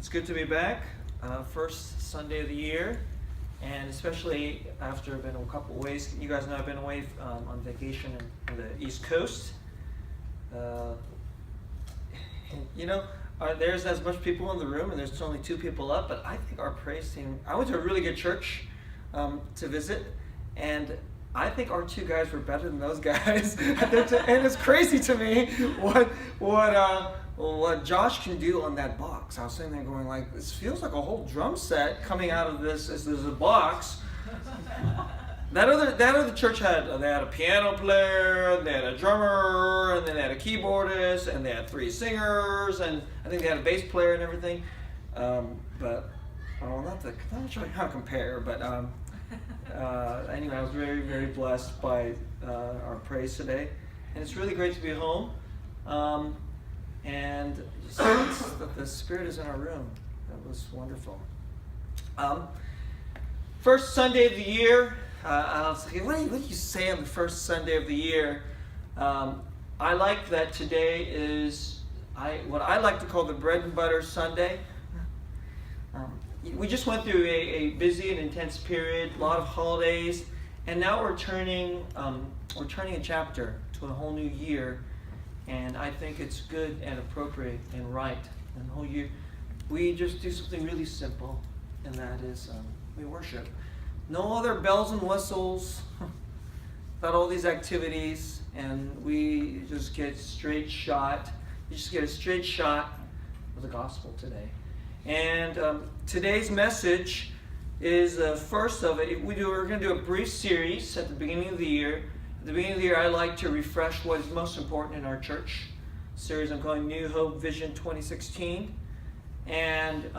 It's good to be back. First Sunday of the year, and especially after I've been a couple of ways. You guys know I've been away on vacation in the East Coast. There's as much people in the room, and there's only 2 people up. But I think our praise team. I went to a really good church to visit, and I think our 2 guys were better than those guys. And it's crazy to me what Josh can do on that box. I was sitting there going like, this feels like a whole drum set coming out of this. There's a box. That other church had a piano player, they had a drummer, and then they had a keyboardist, and they had 3 singers, and I think they had a bass player and everything. Not sure how to compare, but anyway, I was very, very blessed by our praise today, and it's really great to be home. And just sense that the Spirit is in our room. That was wonderful. First Sunday of the year. I was thinking, what do you say on the first Sunday of the year? I like that today is what I like to call the bread and butter Sunday. We just went through a busy and intense period, a lot of holidays, and now we're turning a chapter to a whole new year. And I think it's good and appropriate and right. And the whole year, we just do something really simple, and that is we worship. No other bells and whistles, not all these activities, and we just get straight shot. You just get a straight shot of the gospel today. And today's message is the first of it. We're going to do a brief series at the beginning of the year. At the beginning of the year, I like to refresh what is most important in our church. Series I'm calling New Hope Vision 2016. And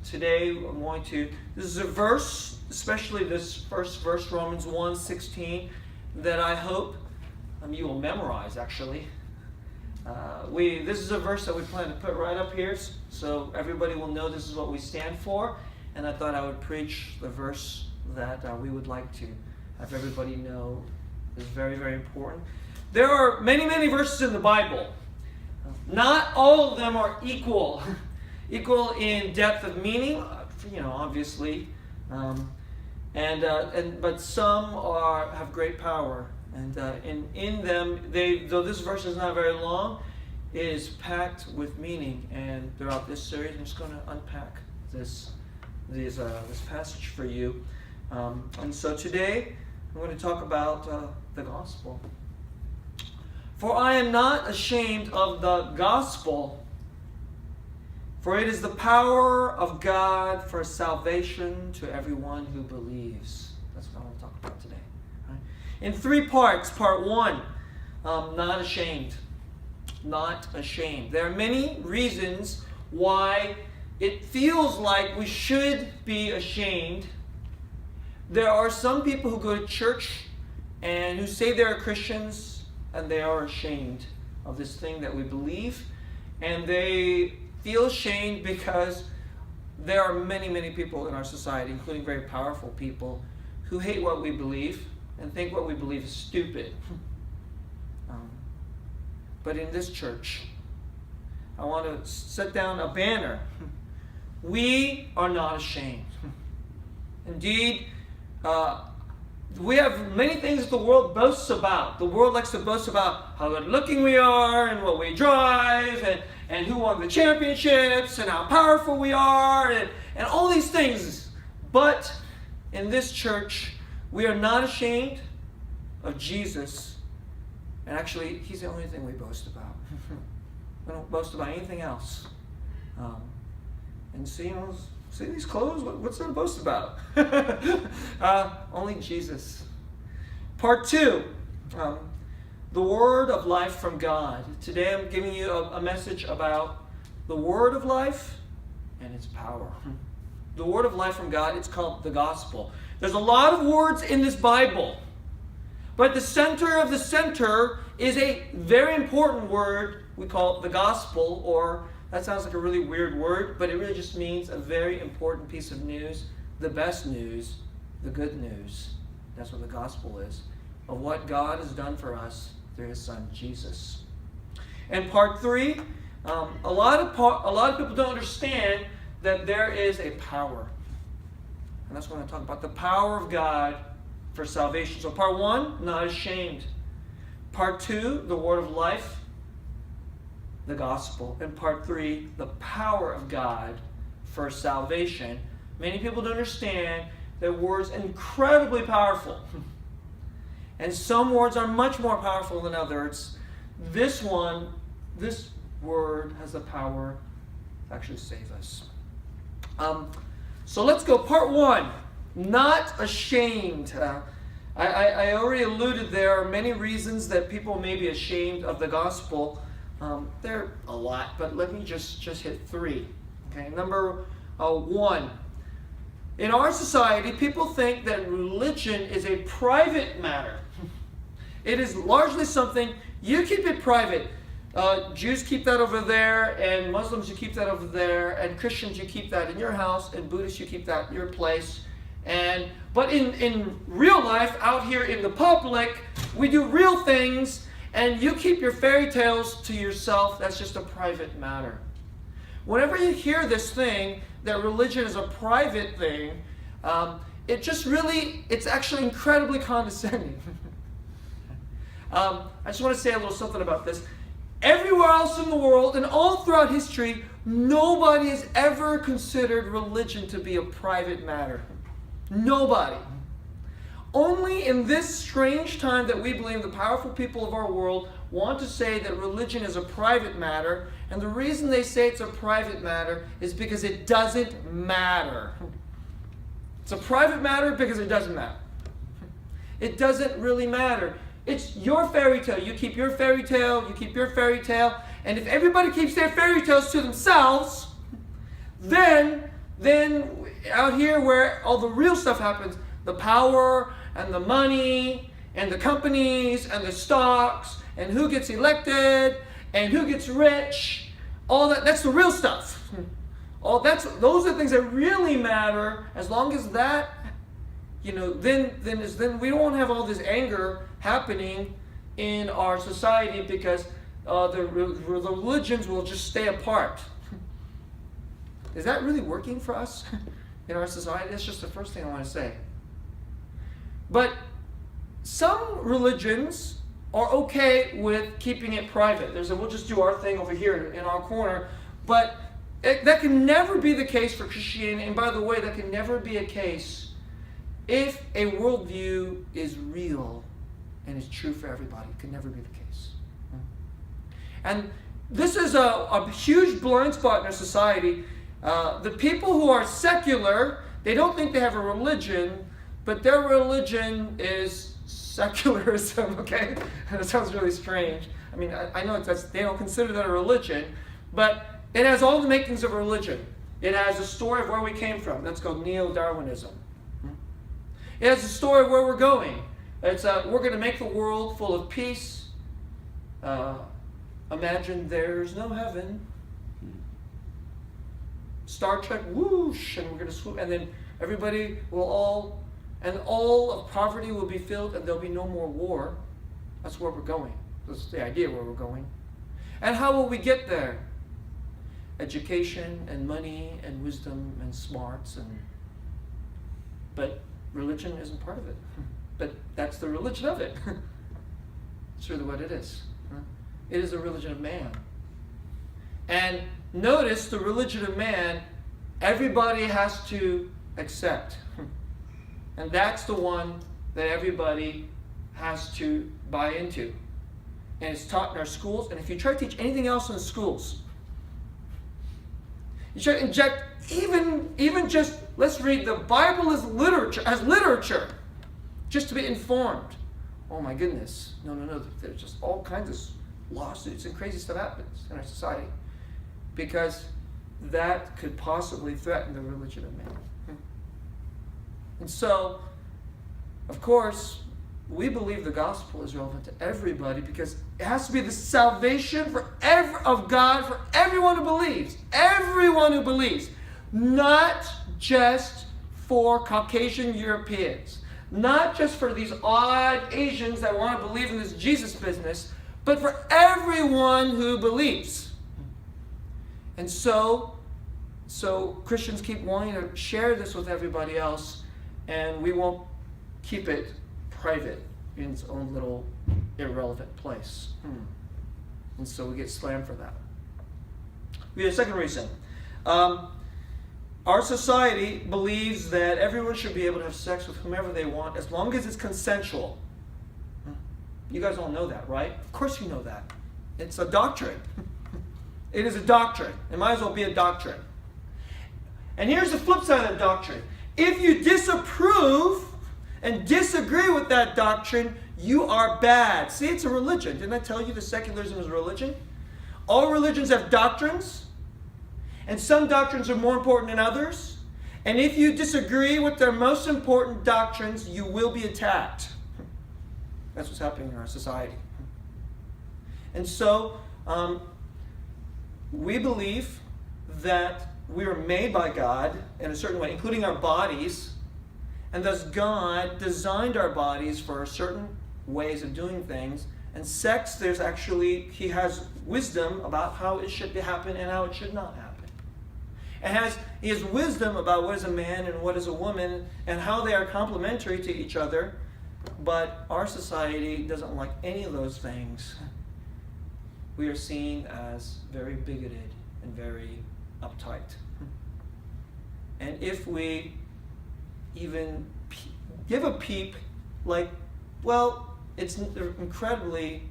today I'm going to, this is a verse, especially this first verse, Romans 1:16, that I hope you will memorize, actually. This is a verse that we plan to put right up here, so everybody will know this is what we stand for. And I thought I would preach the verse that we would like to have everybody know is very, very important. There are many, many verses in the Bible. Not all of them are equal in depth of meaning, obviously. But some have great power. And in them, though this verse is not very long, it is packed with meaning. And throughout this series, I'm just going to unpack this passage for you. And so today, I'm going to talk about the gospel. For I am not ashamed of the gospel, for it is the power of God for salvation to everyone who believes. That's what I want to talk about today. Right? In 3 parts. Part 1, not ashamed. Not ashamed. There are many reasons why it feels like we should be ashamed. There are some people who go to church and who say they're Christians, and they are ashamed of this thing that we believe. And they feel ashamed because there are many, many people in our society, including very powerful people, who hate what we believe and think what we believe is stupid. But in this church, I want to set down a banner. We are not ashamed. Indeed, we have many things that the world boasts about. The world likes to boast about how good looking we are and what we drive and who won the championships and how powerful we are and all these things. But in this church, we are not ashamed of Jesus. And actually, He's the only thing we boast about. We don't boast about anything else. See these clothes? What's there to boast about? Only Jesus. Part 2, the Word of life from God. Today I'm giving you a message about the Word of life and its power. The Word of life from God, it's called the gospel. There's a lot of words in this Bible, but the center of the center is a very important word. We call it the gospel, or that sounds like a really weird word, but it really just means a very important piece of news, the best news, the good news. That's what the gospel is, of what God has done for us through His Son, Jesus. And part 3, a lot of people don't understand that there is a power. And that's what I'm talking about. The power of God for salvation. So part 1, not ashamed. Part 2, the word of life, the gospel. And part 3, the power of God for salvation. Many people don't understand that words are incredibly powerful. And some words are much more powerful than others. This word has the power to actually save us. So let's go. Part 1, not ashamed. I already alluded there are many reasons that people may be ashamed of the gospel. There are a lot, but let me just hit 3. Okay, number 1. In our society, people think that religion is a private matter. It is largely something, you keep it private. Jews keep that over there, and Muslims, you keep that over there, and Christians, you keep that in your house, and Buddhists, you keep that in your place. But in real life, out here in the public, we do real things, and you keep your fairy tales to yourself. That's just a private matter. Whenever you hear this thing, that religion is a private thing, it's actually incredibly condescending. I just want to say a little something about this. Everywhere else in the world and all throughout history, nobody has ever considered religion to be a private matter. Nobody. Only in this strange time that we believe the powerful people of our world want to say that religion is a private matter, and the reason they say it's a private matter is because it doesn't matter. It's a private matter because it doesn't matter. It doesn't really matter. It's your fairy tale. You keep your fairy tale, you keep your fairy tale, and if everybody keeps their fairy tales to themselves, then out here where all the real stuff happens, the power and the money and the companies and the stocks and who gets elected and who gets rich, all that's the real stuff. Those are the things that really matter. As long as that, then we won't have all this anger happening in our society because the religions will just stay apart. Is that really working for us in our society? That's just the first thing I want to say. But some religions are okay with keeping it private. We'll just do our thing over here in our corner. But that can never be the case for Christianity. And by the way, that can never be a case if a worldview is real and is true for everybody. It can never be the case. And this is a huge blind spot in our society. The people who are secular, they don't think they have a religion, but their religion is secularism, okay? That sounds really strange. I mean, I know they don't consider that a religion, but it has all the makings of a religion. It has a story of where we came from. That's called neo-Darwinism. It has a story of where we're going. We're going to make the world full of peace. Imagine there's no heaven. Star Trek, whoosh, and we're going to swoop, and then everybody will all of poverty will be filled, and there'll be no more war. That's where we're going. That's the idea where we're going. And how will we get there? Education and money and wisdom and smarts, but religion isn't part of it. But that's the religion of it. It's really what it is. It is a religion of man. And notice the religion of man, everybody has to accept. And that's the one that everybody has to buy into. And it's taught in our schools. And if you try to teach anything else in the schools, you try to inject even just, let's read the Bible as literature, just to be informed. Oh my goodness. No. There's just all kinds of lawsuits and crazy stuff happens in our society because that could possibly threaten the religion of man. And so, of course, we believe the gospel is relevant to everybody because it has to be the salvation of God for everyone who believes. Everyone who believes. Not just for Caucasian Europeans. Not just for these odd Asians that want to believe in this Jesus business, but for everyone who believes. And so, So Christians keep wanting to share this with everybody else, and we won't keep it private in its own little irrelevant place. And so we get slammed for that. We have a second reason. Our society believes that everyone should be able to have sex with whomever they want as long as it's consensual. You guys all know that, right? Of course you know that. It's a doctrine. It is a doctrine. It might as well be a doctrine. And here's the flip side of the doctrine. If you disapprove and disagree with that doctrine, you are bad. See, it's a religion. Didn't I tell you that secularism is a religion? All religions have doctrines, and some doctrines are more important than others. And if you disagree with their most important doctrines, you will be attacked. That's what's happening in our society. And so, we believe that we are made by God in a certain way, including our bodies, and thus God designed our bodies for certain ways of doing things. And sex, He has wisdom about how it should happen and how it should not happen. He has wisdom about what is a man and what is a woman and how they are complementary to each other. But our society doesn't like any of those things. We are seen as very bigoted and very uptight. And if we even give a peep, like, well, it's incredibly,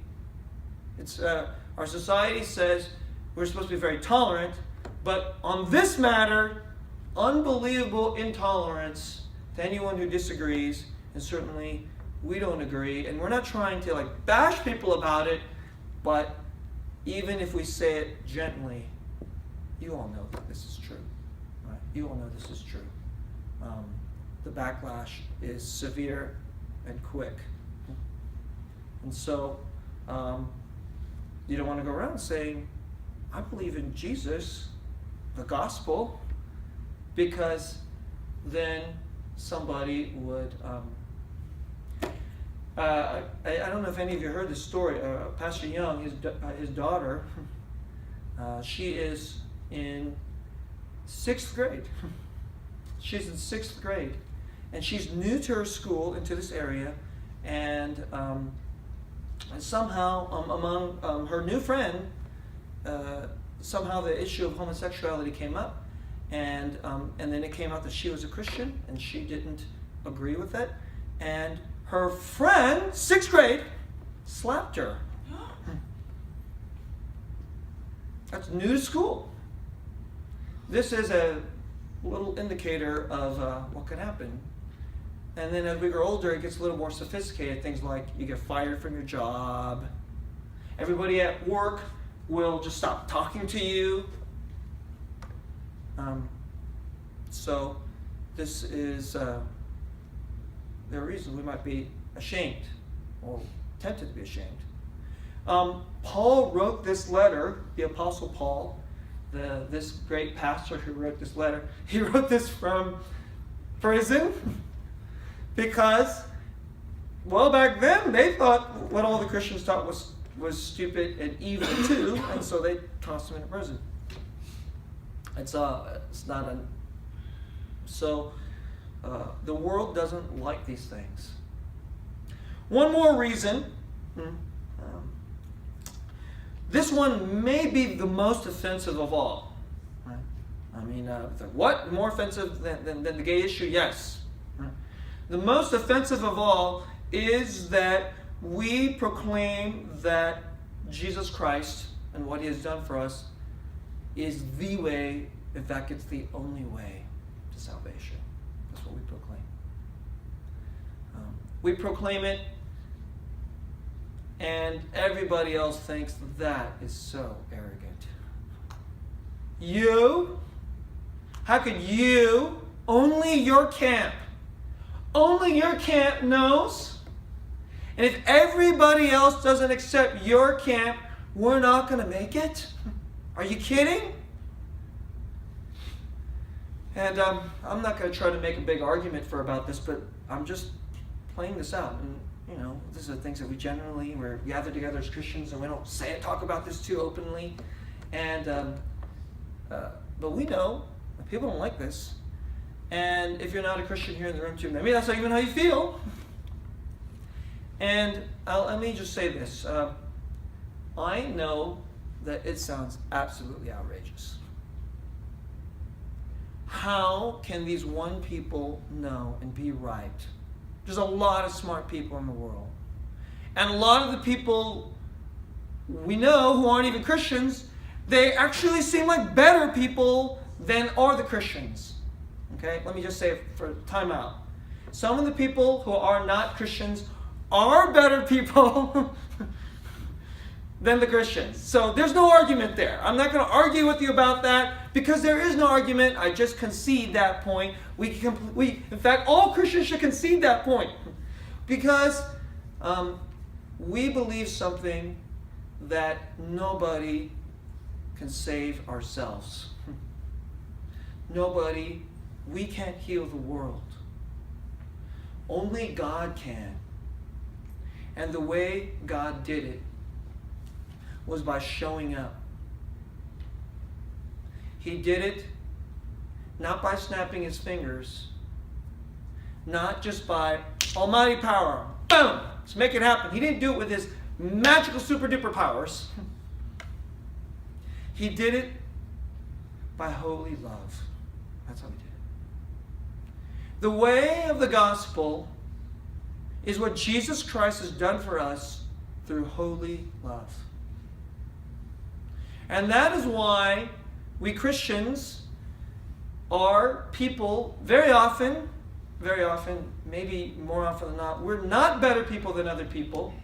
our society says we're supposed to be very tolerant, but on this matter, unbelievable intolerance to anyone who disagrees, and certainly we don't agree, and we're not trying to bash people about it, but even if we say it gently, you all know that this is true. Right? You all know this is true. The backlash is severe and quick. And so, you don't want to go around saying, I believe in Jesus, the gospel, because then somebody would... I don't know if any of you heard this story. Pastor Young, his daughter, she is in 6th grade. She's in 6th grade. And she's new to her school, into this area. And somehow, among her new friend, somehow the issue of homosexuality came up. And then it came out that she was a Christian, and she didn't agree with it. And her friend, 6th grade, slapped her. That's new to school. This is a little indicator of what could happen. And then as we grow older, it gets a little more sophisticated. Things like you get fired from your job. Everybody at work will just stop talking to you. So this is... there are reasons we might be ashamed or tempted to be ashamed. Paul wrote this letter, the Apostle Paul, this great pastor who wrote this letter. He wrote this from prison because, well, back then they thought what all the Christians taught was stupid and evil too, and so they tossed him into prison. It's not a... So... the world doesn't like these things. One more reason. This one may be the most offensive of all. Right? I mean, what? More offensive than the gay issue? Yes. Right? The most offensive of all is that we proclaim that Jesus Christ and what He has done for us is the way, in fact, it's the only way to salvation. That's what we proclaim. We proclaim it, and everybody else thinks that is so arrogant. You? How could you? Only your camp knows. And if everybody else doesn't accept your camp, we're not going to make it? Are you kidding? And I'm not going to try to make a big argument about this, but I'm just playing this out. And, these are things that we're gathered together as Christians, and we don't talk about this too openly. And but we know People don't like this. And if you're not a Christian here in the room too, maybe that's not even how you feel. And let me just say this. I know that it sounds absolutely outrageous. How can these one people know and be right? There's a lot of smart people in the world. And a lot of the people we know who aren't even Christians, they actually seem like better people than are the Christians. Okay, let me just say it for time out. Some of the people who are not Christians are better people than the Christians. So there's no argument there. I'm not going to argue with you about that because there is no argument. I just concede that point. In fact, all Christians should concede that point because we believe something that nobody can save ourselves. We can't heal the world. Only God can. And the way God did it was by showing up. He did it not by snapping his fingers, not just by almighty power. Boom! Let's make it happen. He didn't do it with his magical super duper powers. He did it by holy love. That's how he did it. The way of the gospel is what Jesus Christ has done for us through holy love. And that is why we Christians are people very often, maybe more often than not, we're not better people than other people.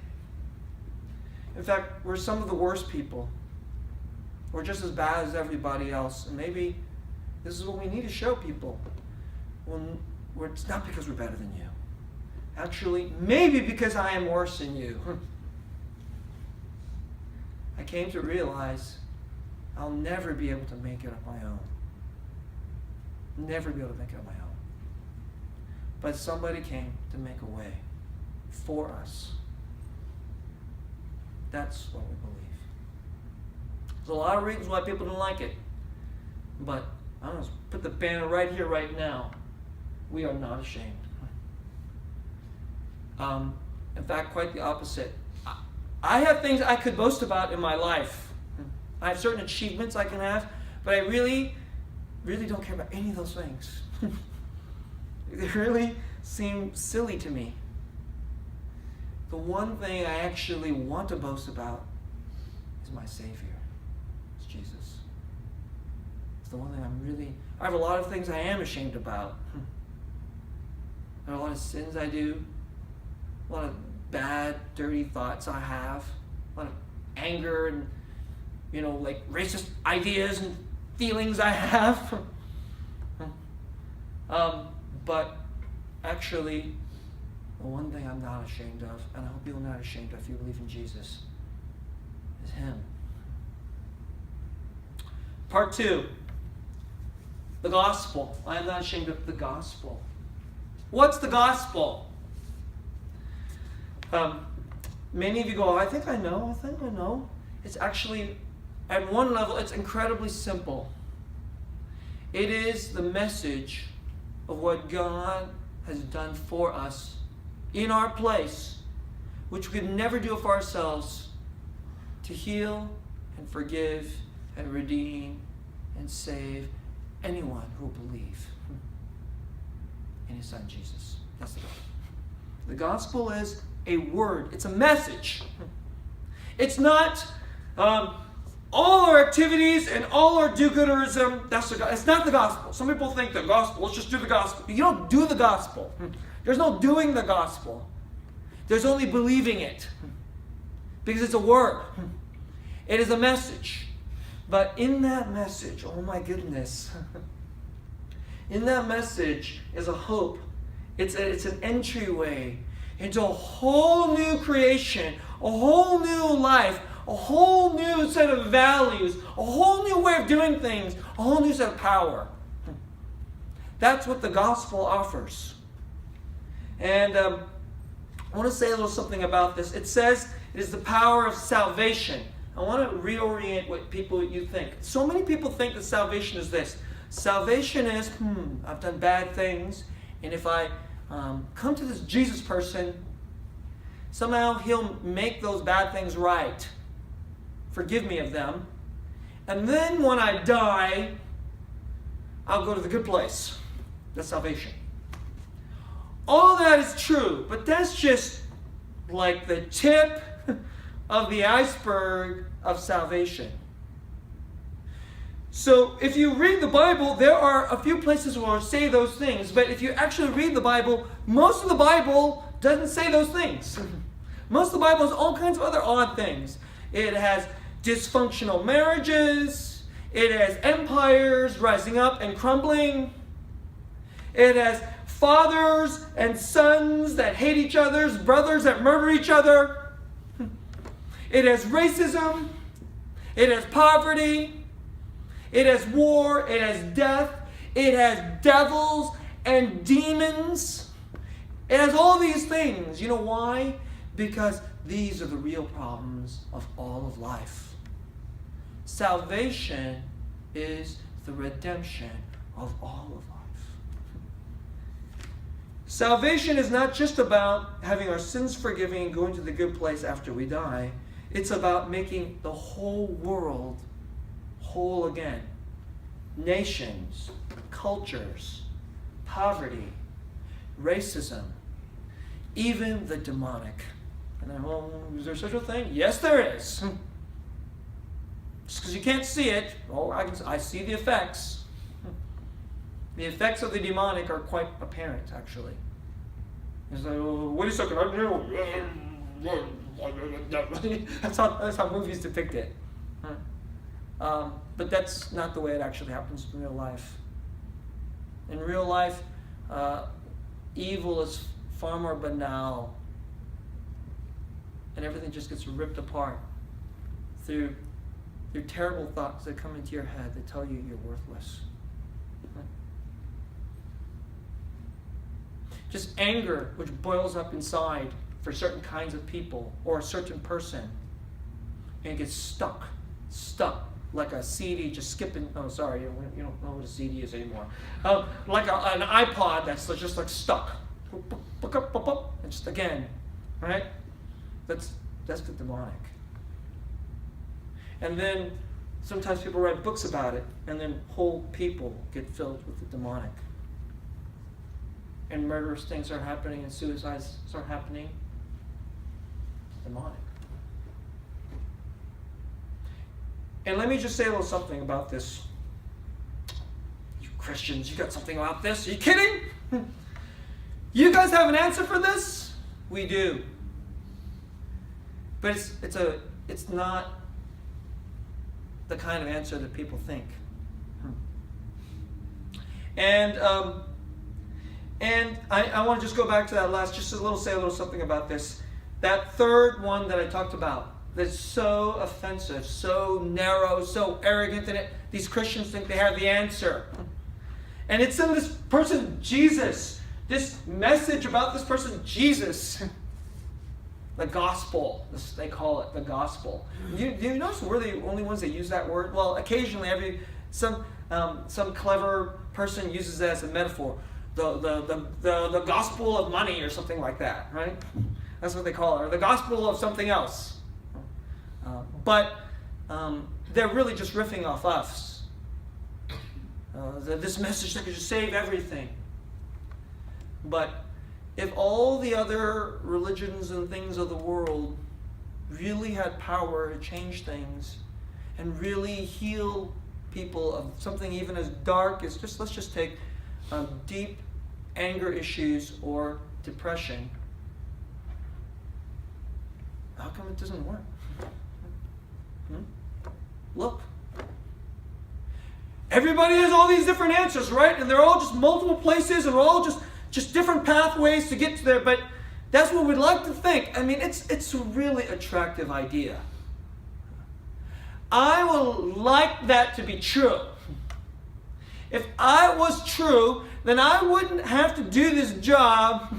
In fact, we're some of the worst people. We're just as bad as everybody else. And maybe this is what we need to show people. It's not because we're better than you. Actually, maybe because I am worse than you. I came to realize I'll never be able to make it on my own. Never be able to make it on my own. But somebody came to make a way for us. That's what we believe. There's a lot of reasons why people don't like it. But I'm going to put the banner right here, right now. We are not ashamed. In fact, quite the opposite. I have things I could boast about in my life. I have certain achievements I can have, but I really don't care about any of those things. They really seem silly to me. The one thing I actually want to boast about is my Savior. It's Jesus. It's the one thing I have a lot of things I am ashamed about. There are a lot of sins I do, a lot of bad, dirty thoughts I have, a lot of anger and, like racist ideas and feelings I have. But actually, the one thing I'm not ashamed of, and I hope you're not ashamed of if you believe in Jesus, is Him. Part 2, the gospel. I am not ashamed of the gospel. What's the gospel? Many of you go, I think I know. It's actually, at one level, it's incredibly simple. It is the message of what God has done for us in our place, which we could never do for ourselves, to heal and forgive and redeem and save anyone who will believe in His Son Jesus. That's the gospel. The gospel is a word. It's a message. It's not all our activities and all our do-gooderism. It's not the gospel. Some people think the gospel, let's just do the gospel. You don't do the gospel. There's no doing the gospel. There's only believing it. Because it's a word. It is a message. But in that message, oh my goodness, in that message is a hope. It's an entryway into a whole new creation, a whole new life, a whole new set of values, a whole new way of doing things, a whole new set of power. That's what the gospel offers. And I want to say a little something about this. It says it is the power of salvation. I want to reorient what you think. So many people think that salvation is this. Salvation is, I've done bad things, and if I come to this Jesus person, somehow he'll make those bad things right. Forgive me of them. And then when I die, I'll go to the good place. That's salvation. All that is true, but that's just like the tip of the iceberg of salvation. So if you read the Bible, there are a few places where it say those things, but if you actually read the Bible, most of the Bible doesn't say those things. Most of the Bible has all kinds of other odd things. It has dysfunctional marriages. It has empires rising up and crumbling. It has fathers and sons that hate each other, brothers that murder each other. It has racism. It has poverty. It has war. It has death. It has devils and demons. It has all these things. You know why? Because these are the real problems of all of life. Salvation is the redemption of all of life. Salvation is not just about having our sins forgiven and going to the good place after we die. It's about making the whole world whole again. Nations, cultures, poverty, racism, even the demonic. And then, well, is there such a thing? Yes, there is. Just because you can't see it, I see the effects. The effects of the demonic are quite apparent, actually. It's like, wait a second, that's how movies depict it. But that's not the way it actually happens in real life. In real life, evil is far more banal. And everything just gets ripped apart through terrible thoughts that come into your head that tell you you're worthless. Just anger, which boils up inside for certain kinds of people or a certain person, and it gets stuck like a CD just skipping. Oh, sorry, you don't know what a CD is anymore. Like an iPod that's just like stuck. And just again, right? That's the demonic. And then sometimes people write books about it, and then whole people get filled with the demonic. And murderous things are happening, and suicides start happening. Demonic. And let me just say a little something about this. You Christians, you got something about this? Are you kidding? You guys have an answer for this? We do. But it's not the kind of answer that people think. And I want to just go back to that last, just say a little something about this. That third one that I talked about, that's so offensive, so narrow, so arrogant, and these Christians think they have the answer. And it's in this person, Jesus, this message about this person, Jesus. The gospel, they call it the gospel. Do you notice we're the only ones that use that word? Well, occasionally, some clever person uses that as a metaphor. The gospel of money or something like that, right? That's what they call it, or the gospel of something else. But they're really just riffing off us. This message that could just save everything. But if all the other religions and things of the world really had power to change things and really heal people of something even as dark as let's just take deep anger issues or depression, how come it doesn't work? Look. Everybody has all these different answers, right? And they're all just multiple places and we're all just different pathways to get to there, but that's what we'd like to think. I mean, it's a really attractive idea. I would like that to be true. If I was true, then I wouldn't have to do this job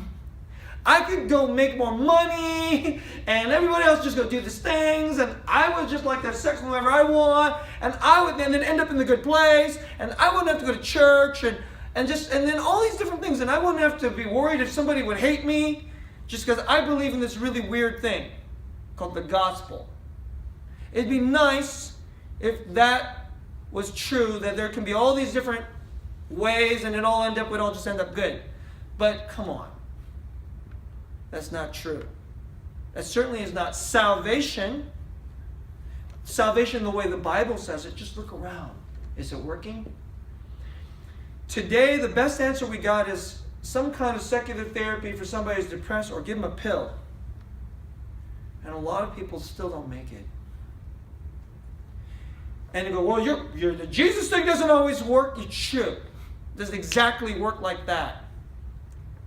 I could go make more money, and everybody else just go do these things, and I would just like to have sex with whoever I want, and I would then end up in the good place, and I wouldn't have to go to church, and then all these different things, and I wouldn't have to be worried if somebody would hate me, just because I believe in this really weird thing called the gospel. It'd be nice if that was true, that there can be all these different ways, and we'd all just end up good. But come on. That's not true. That certainly is not salvation. Salvation the way the Bible says it. Just look around. Is it working? Today, the best answer we got is some kind of secular therapy for somebody who's depressed, or give them a pill. And a lot of people still don't make it. And you go, well, the Jesus thing doesn't always work. It should. It doesn't exactly work like that.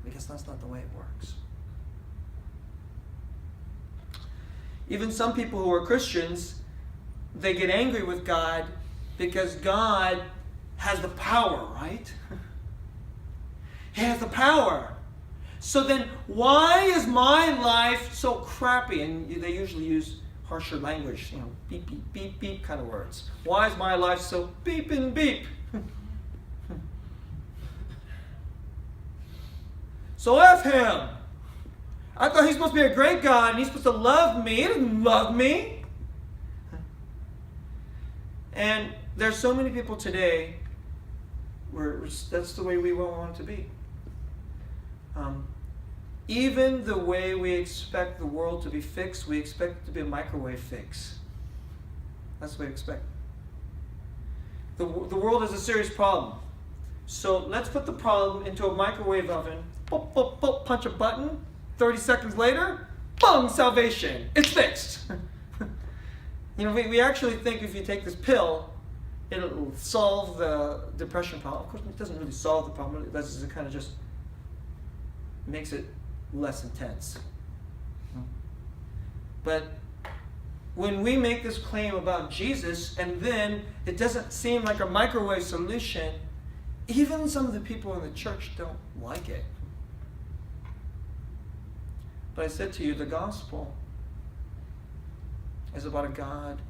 Because that's not the way it works. Even some people who are Christians, they get angry with God because God has the power, right? He has the power. So then why is my life so crappy? And they usually use harsher language, beep, beep, beep, beep kind of words. Why is my life so beep and beep? So F him. I thought he's supposed to be a great God and he's supposed to love me. He doesn't love me. And there's so many people today where that's the way we want it to be. Even the way we expect the world to be fixed, we expect it to be a microwave fix. That's what we expect. The world is a serious problem. So let's put the problem into a microwave oven, pop, pop, pop, punch a button, 30 seconds later, boom, salvation. It's fixed. We actually think if you take this pill, it'll solve the depression problem. Of course, it doesn't really solve the problem. It does, it kind of just makes it less intense. But when we make this claim about Jesus, and then it doesn't seem like a microwave solution, even some of the people in the church don't like it. But I said to you, the gospel is about a God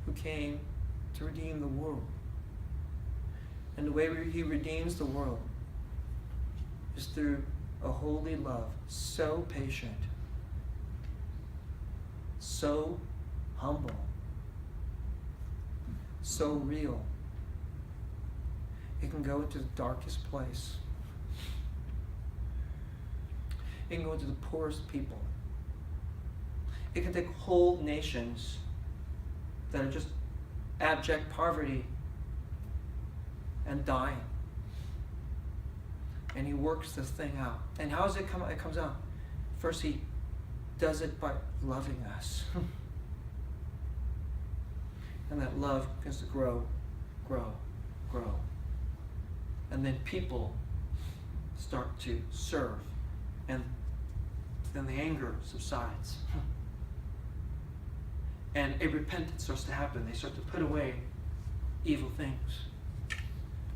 who came to redeem the world. And the way he redeems the world is through a holy love, so patient, so humble, so real. It can go into the darkest place. It can go into the poorest people. It can take whole nations that are just abject poverty and dying. And he works this thing out. And how does it come out? It comes out. First, he does it by loving us. And that love begins to grow, grow, grow. And then people start to serve. And then the anger subsides. And a repentance starts to happen. They start to put away evil things.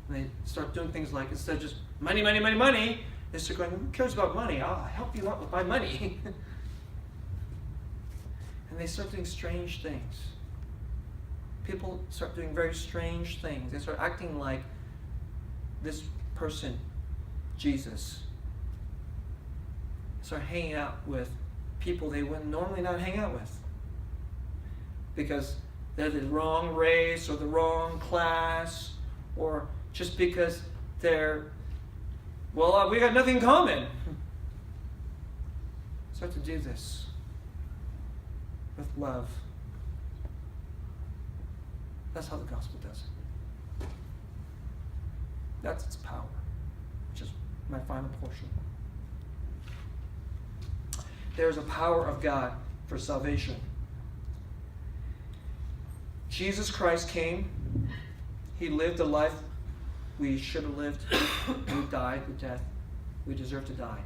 And they start doing things like, instead of just money, money, money, money, they start going, who cares about money? I'll help you out with my money. And they start doing strange things. People start doing very strange things. They start acting like this person, Jesus. Start hanging out with people they wouldn't normally not hang out with. Because they're the wrong race or the wrong class, or just because they're, we got nothing in common. Start to do this with love. That's how the gospel does it. That's its power, which is my final portion. There is a power of God for salvation. Jesus Christ came. He lived the life we should have lived. He died the death we deserve to die.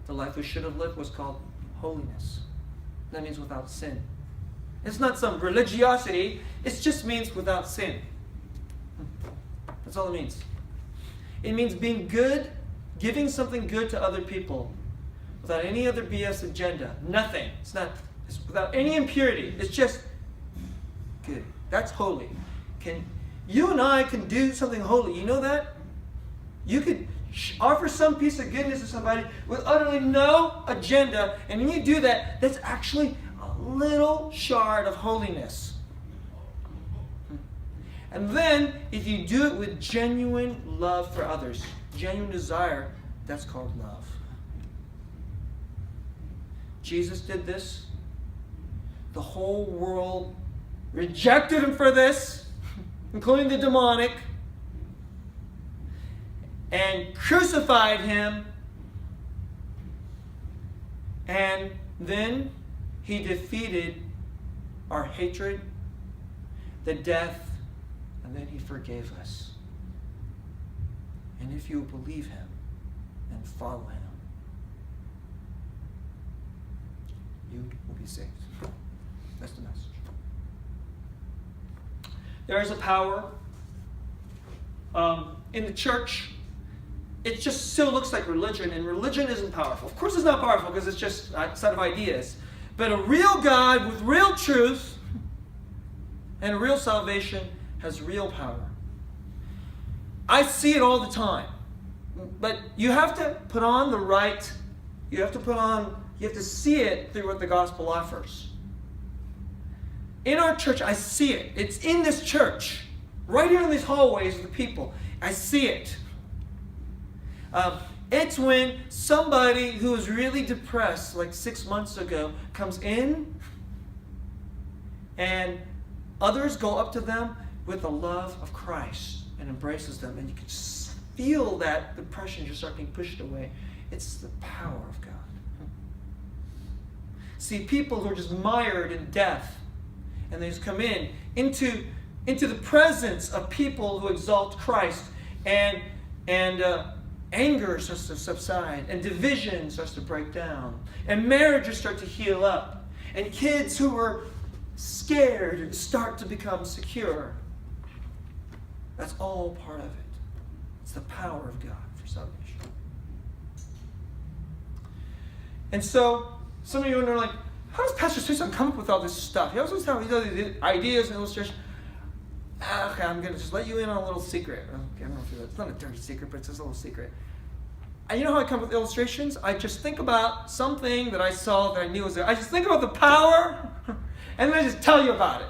The life we should have lived was called holiness. That means without sin. It's not some religiosity. It just means without sin. That's all it means. It means being good, giving something good to other people without any other BS agenda. Nothing. It's without any impurity. It's just good. That's holy. You and I can do something holy. You know that? You could offer some piece of goodness to somebody with utterly no agenda, and when you do that, that's actually a little shard of holiness. And then, if you do it with genuine love for others, genuine desire, that's called love. Jesus did this. The whole world rejected him for this, including the demonic, and crucified him. And then he defeated our hatred, the death, and then he forgave us. And if you believe him and follow him, you will be saved. That's the message. There is a power in the church. It just still looks like religion, and religion isn't powerful. Of course it's not powerful because it's just a set of ideas. But a real God with real truth and real salvation has real power. I see it all the time. But you have to put on the right, you have to see it through what the gospel offers. In our church, I see it. It's in this church. Right here in these hallways with the people. I see it. It's when somebody who is really depressed, like 6 months ago, comes in and others go up to them with the love of Christ and embraces them. And you can just feel that depression just start being pushed away. It's the power of God. See, people who are just mired in death, and they just come into the presence of people who exalt Christ, and anger starts to subside, and division starts to break down, and marriages start to heal up, and kids who are scared start to become secure. That's all part of it. It's the power of God for salvation. And so, some of you are like, how does Pastor Susan come up with all this stuff? He always tells me these ideas and illustrations. Okay, I'm going to just let you in on a little secret. Okay, I don't know if it's not a dirty secret, but it's just a little secret. And you know how I come up with illustrations? I just think about something that I saw that I knew was there. I just think about the power, and then I just tell you about it.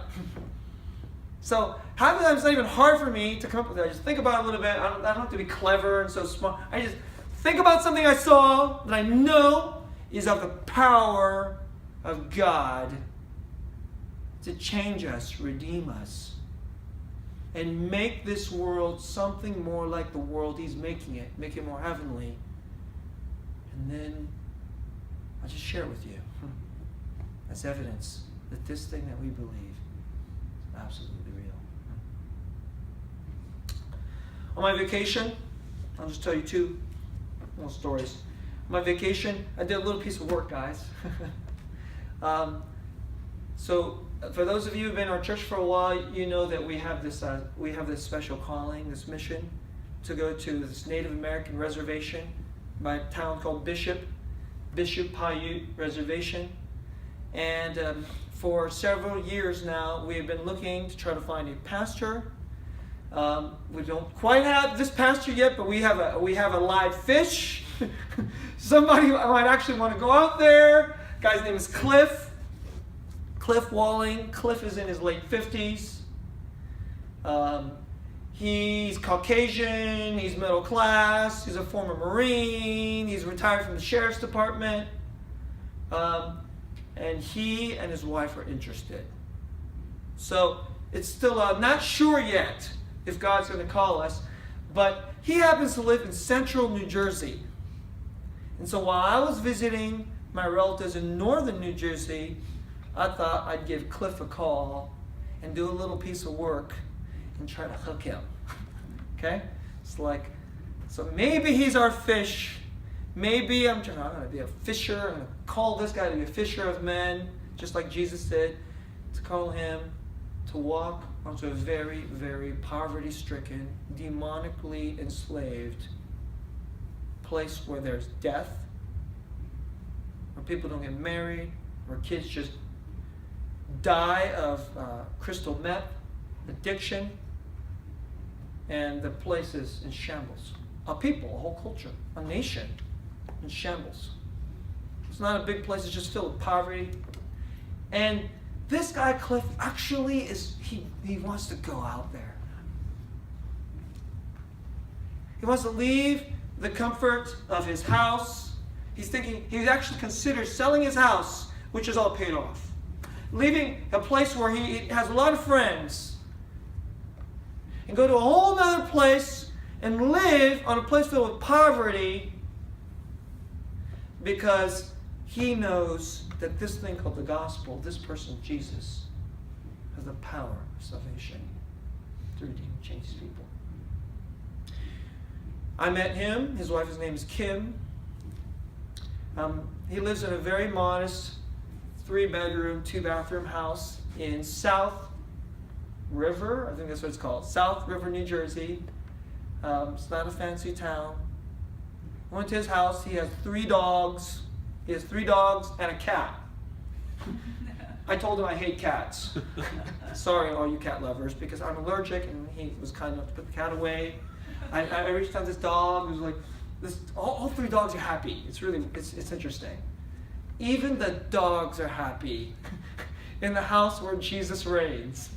So half the time it's not even hard for me to come up with it. I just think about it a little bit. I don't have to be clever and so smart. I just think about something I saw that I know is of the power of God to change us, redeem us, and make this world something more like the world He's making it, make it more heavenly. And then I'll just share it with you as evidence that this thing that we believe is absolutely real. On my vacation, I'll just tell you two little stories. On my vacation, I did a little piece of work, guys. So for those of you who've been in our church for a while, you know that we have this special calling, this mission to go to this Native American reservation by a town called Bishop Paiute Reservation. And for several years now, we have been looking to try to find a pastor. We don't quite have this pastor yet, but we have a live fish. Somebody might actually want to go out there. The guy's name is Cliff Walling. Cliff is in his late 50s. He's Caucasian, he's middle class, he's a former Marine, he's retired from the sheriff's department. And he and his wife are interested. So it's still not sure yet if God's going to call us, but he happens to live in central New Jersey. And so while I was visiting my relatives in northern New Jersey, I thought I'd give Cliff a call and do a little piece of work and try to hook him. Okay? It's like, so maybe he's our fish. Maybe I'm going to be a fisher. I'm going to call this guy to be a fisher of men, just like Jesus did, to call him to walk onto a very, very poverty-stricken, demonically enslaved place where there's death where people don't get married, where kids just die of crystal meth addiction, and the place is in shambles. A people, a whole culture, a nation in shambles. It's not a big place, it's just filled with poverty. And this guy, Cliff, actually he wants to go out there. He wants to leave the comfort of his house. He's actually considered selling his house, which is all paid off. Leaving a place where he has a lot of friends. And go to a whole other place and live on a place filled with poverty because he knows that this thing called the gospel, this person, Jesus, has the power of salvation to redeem and change people. I met him. His wife, his name is Kim. He lives in a very modest 3-bedroom, 2-bathroom house in South River. I think that's what it's called. South River, New Jersey. It's not a fancy town. I went to his house. He has 3 dogs. He has 3 dogs and a cat. I told him I hate cats. Sorry, all you cat lovers, because I'm allergic, and he was kind enough to put the cat away. I reached out to this dog. It was like, all 3 dogs are happy. It's interesting. Even the dogs are happy in the house where Jesus reigns.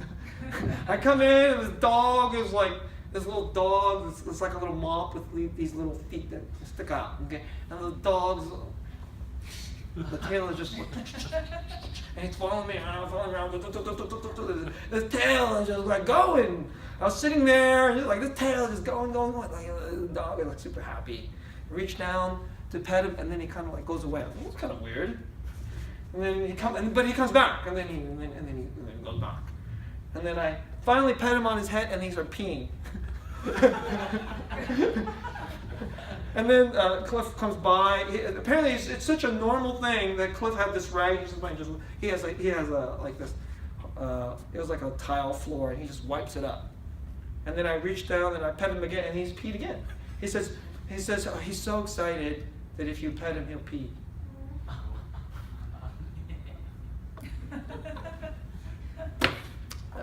I come in, and this dog is like, this little dog, it's like a little mop with these little feet that stick out. Okay? And the dog's, the tail is just, and he's following me around. The tail is just like going. I was sitting there, and just like this tail is just going. Like the dog is like super happy. I reach down to pet him, and then he kind of like goes away. I was like, it's kind of weird. And then he comes back, and then he goes back. And then I finally pet him on his head, and he started peeing. And then Cliff comes by. Apparently, it's such a normal thing that Cliff had this rag. He has a tile floor, and he just wipes it up. And then I reach down and I pet him again, and he's peed again. He says oh, he's so excited that if you pet him, he'll pee.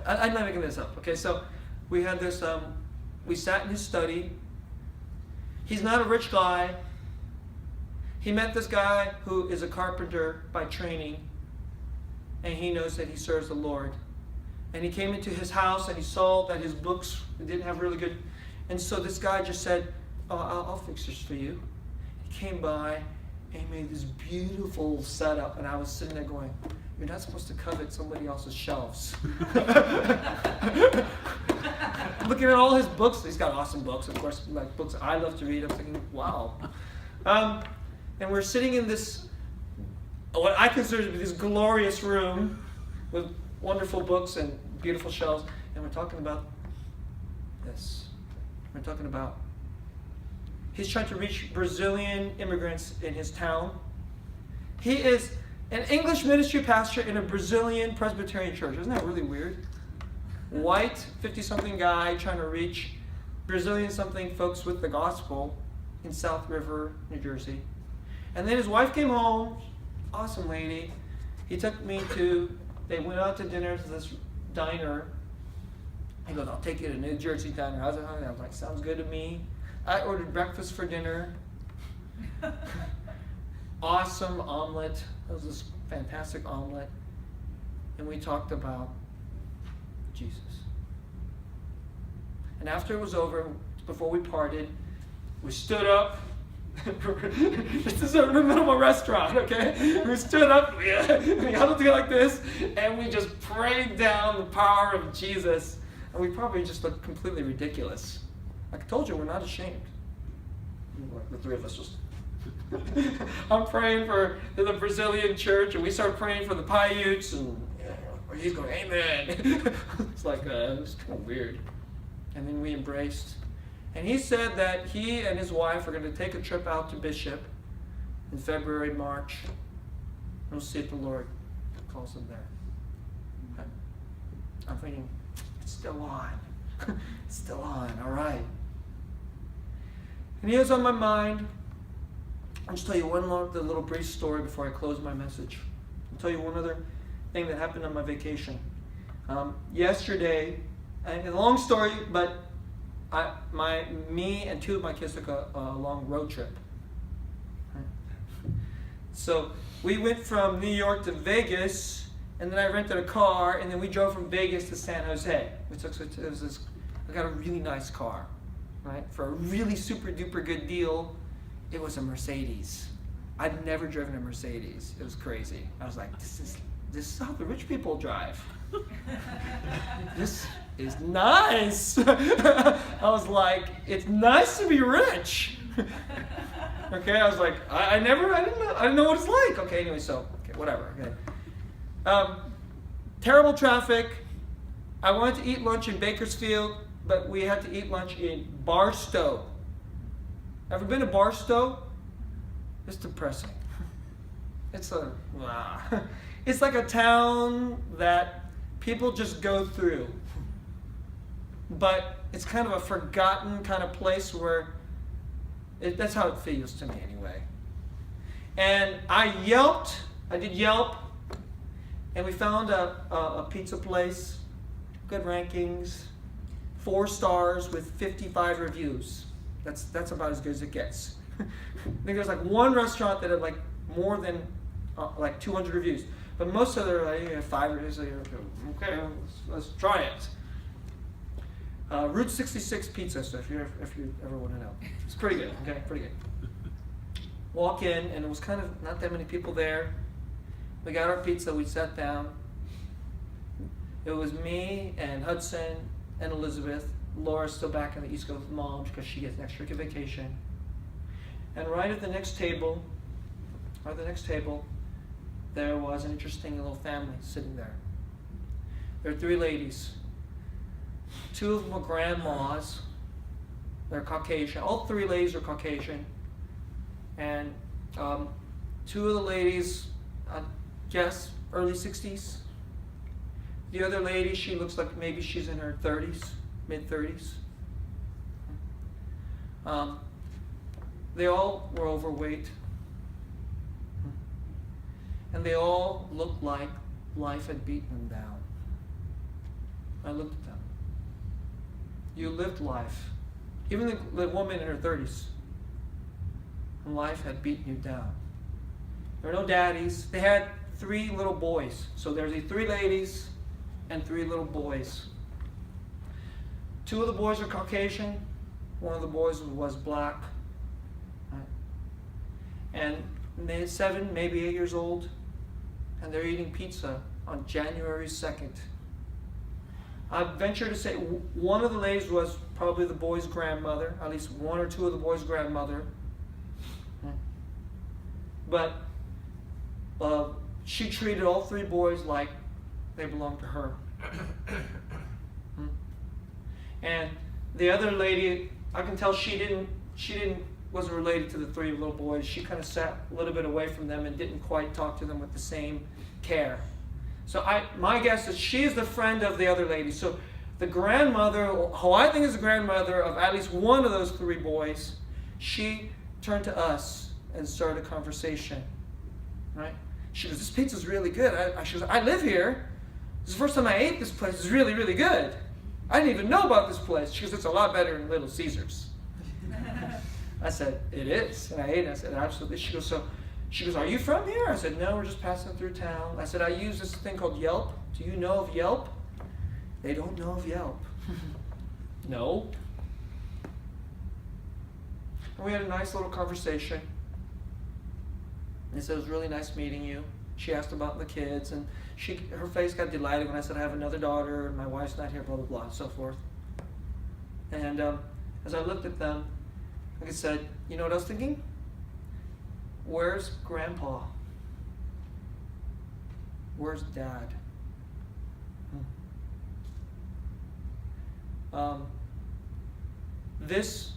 I'm not making this up. Okay, so we had this. We sat in his study. He's not a rich guy. He met this guy who is a carpenter by training, and he knows that he serves the Lord. And he came into his house, and he saw that his books didn't have really good. And so this guy just said, "Oh, I'll fix this for you." He came by, and he made this beautiful setup, and I was sitting there going, "You're not supposed to covet somebody else's shelves." Looking at all his books, he's got awesome books, of course, like books I love to read. I'm thinking, wow. And we're sitting in this, what I consider to be this glorious room with wonderful books and beautiful shelves, and we're talking about this. We're talking about, he's trying to reach Brazilian immigrants in his town. He is an English ministry pastor in a Brazilian Presbyterian church. Isn't that really weird? White, 50-something guy trying to reach Brazilian-something folks with the gospel in South River, New Jersey. And then his wife came home, awesome lady. They went out to dinner to this diner. He goes, "I'll take you to New Jersey diner." I was like, sounds good to me. I ordered breakfast for dinner. Awesome omelet. It was this fantastic omelet. And we talked about Jesus. And after it was over, before we parted, we stood up. This is a middle of a restaurant, okay? We stood up, we huddled together like this, and we just prayed down the power of Jesus. And we probably just looked completely ridiculous. Like I told you, we're not ashamed. The 3 of us just... I'm praying for the Brazilian church, and we start praying for the Paiutes, and he's going, "Amen." It's like, it was kind of weird. And then we embraced. And he said that he and his wife are going to take a trip out to Bishop in February, March. We'll see if the Lord calls them there. I'm thinking, it's still on. It's still on, all right. And he was on my mind. I'll just tell you the little brief story before I close my message. I'll tell you one other thing that happened on my vacation. Yesterday, and a long story, but me and two of my kids took a long road trip. So we went from New York to Vegas, and then I rented a car, and then we drove from Vegas to San Jose. I got a really nice car, right? For a really super duper good deal, it was a Mercedes. I'd never driven a Mercedes. It was crazy. I was like, this is how the rich people drive. This is nice. I was like, it's nice to be rich. Okay, I was like, I didn't know what it's like. Okay, anyway, whatever. Okay. Terrible traffic. I wanted to eat lunch in Bakersfield, but we had to eat lunch in Barstow. Ever been to Barstow? It's depressing. It's like a town that people just go through. But it's kind of a forgotten kind of place where that's how it feels to me anyway. And I did Yelp, and we found a pizza place, good rankings, 4 stars with 55 reviews. That's about as good as it gets. I think there's like one restaurant that had like more than like 200 reviews, but most of them are like 5 reviews. Okay, let's try it. Route 66 Pizza. So if you ever want to know, it's pretty good. Okay, pretty good. Walk in, and it was kind of not that many people there. We got our pizza. We sat down. It was me and Hudson and Elizabeth. Laura's still back on the East Coast with Mom because she gets an extra vacation. And right at the next table, there was an interesting little family sitting there. There are 3 ladies. 2 of them are grandmas. They're Caucasian. All 3 ladies are Caucasian. And 2 of the ladies, I guess, early 60s. The other lady, she looks like maybe she's in her 30s, mid-30s. They all were overweight. And they all looked like life had beaten them down. I looked at them. You lived life. Even the woman in her 30s. And life had beaten you down. There were no daddies. They had 3 little boys. So there's 3 ladies and 3 little boys. 2 of the boys are Caucasian. 1 of the boys was black. Right? And they're 7, maybe 8 years old. And they're eating pizza on January 2nd. I venture to say one of the ladies was probably the boy's grandmother, at least 1 or 2 of the boys' grandmother. But she treated all 3 boys like they belonged to her. And the other lady, I can tell wasn't related to the 3 little boys. She kind of sat a little bit away from them and didn't quite talk to them with the same care. So my guess is she is the friend of the other lady. So the grandmother, who I think is the grandmother of at least 1 of those 3 boys, she turned to us and started a conversation. Right? She goes, "This pizza's really good." She goes, "I live here. This is the first time I ate this place. It's really, really good. I didn't even know about this place." She goes, "It's a lot better than Little Caesars." I said, "It is." And I ate it. I said, "Absolutely." She goes, "Are you from here?" I said, "No, we're just passing through town." I said, "I use this thing called Yelp. Do you know of Yelp?" They don't know of Yelp. No. And we had a nice little conversation. And he said, "It was really nice meeting you." She asked about the kids, and her face got delighted when I said, "I have another daughter, and my wife's not here," blah, blah, blah, and so forth. And as I looked at them, like I said, you know what I was thinking? Where's Grandpa? Where's Dad? This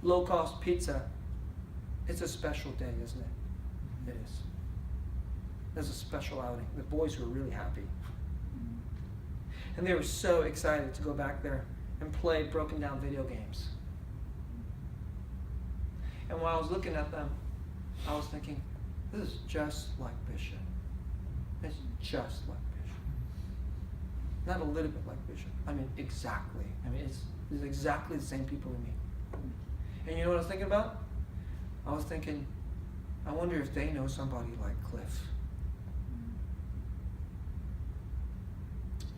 low-cost pizza, it's a special day, isn't it? It is. It's a special outing. The boys were really happy. And they were so excited to go back there and play broken down video games. And while I was looking at them, I was thinking, this is just like Bishop. It's just like Bishop. Not a little bit like Bishop. I mean, exactly. I mean, it's exactly the same people we meet. And you know what I was thinking about? I was thinking, I wonder if they know somebody like Cliff.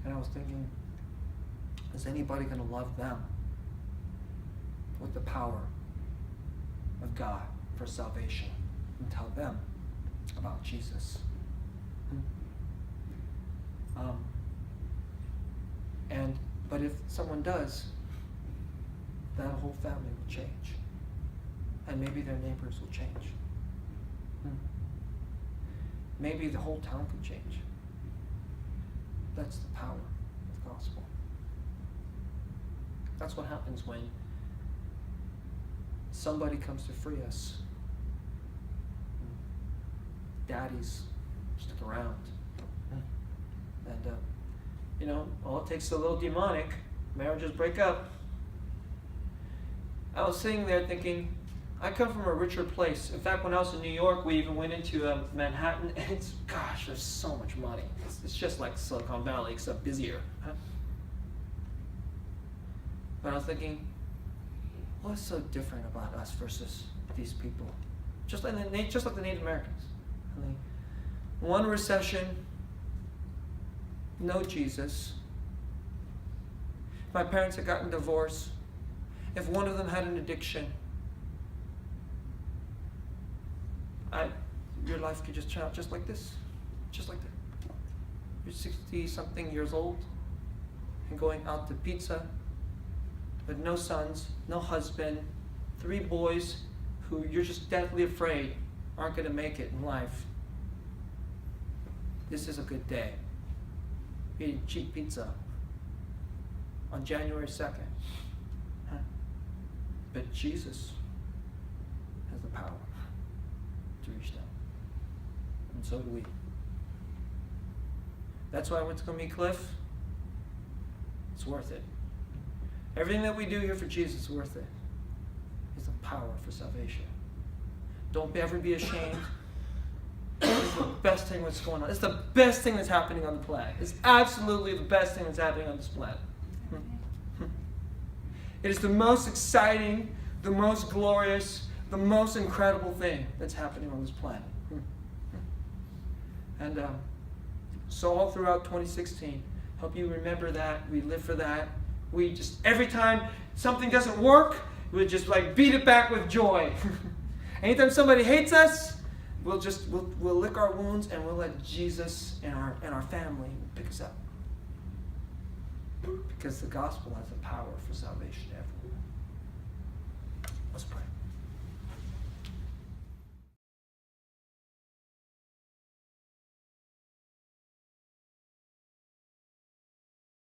And I was thinking, is anybody going to love them with the power of God for salvation and tell them about Jesus? But if someone does, that whole family will change. And maybe their neighbors will change. Maybe the whole town could change. That's the power of the gospel. That's what happens when somebody comes to free us. Daddies stick around. And, all it takes is a little demonic. Marriages break up. I was sitting there thinking, I come from a richer place. In fact, when I was in New York, we even went into Manhattan, and there's so much money. It's just like Silicon Valley, except busier. But I was thinking, what's so different about us versus these people? Just like the Native Americans. I mean, one recession, no Jesus. If my parents had gotten divorced, if one of them had an addiction, your life could just turn out just like this. Just like that. You're 60-something years old and going out to pizza with no sons, no husband, 3 boys who you're just deathly afraid aren't going to make it in life. This is a good day. Eating cheap pizza on January 2nd. But Jesus has the power to reach them. And so do we. That's why I went to go meet Cliff. It's worth it. Everything that we do here for Jesus is worth it. It's the power for salvation. Don't ever be ashamed. It's the best thing that's going on. It's the best thing that's happening on the planet. It's absolutely the best thing that's happening on this planet. It is the most exciting, the most glorious, the most incredible thing that's happening on this planet. And so all throughout 2016, hope you remember that. We live for that. We just, every time something doesn't work, we just like beat it back with joy. Anytime somebody hates us, we'll lick our wounds and we'll let Jesus and our family pick us up. Because the gospel has the power for salvation to everyone.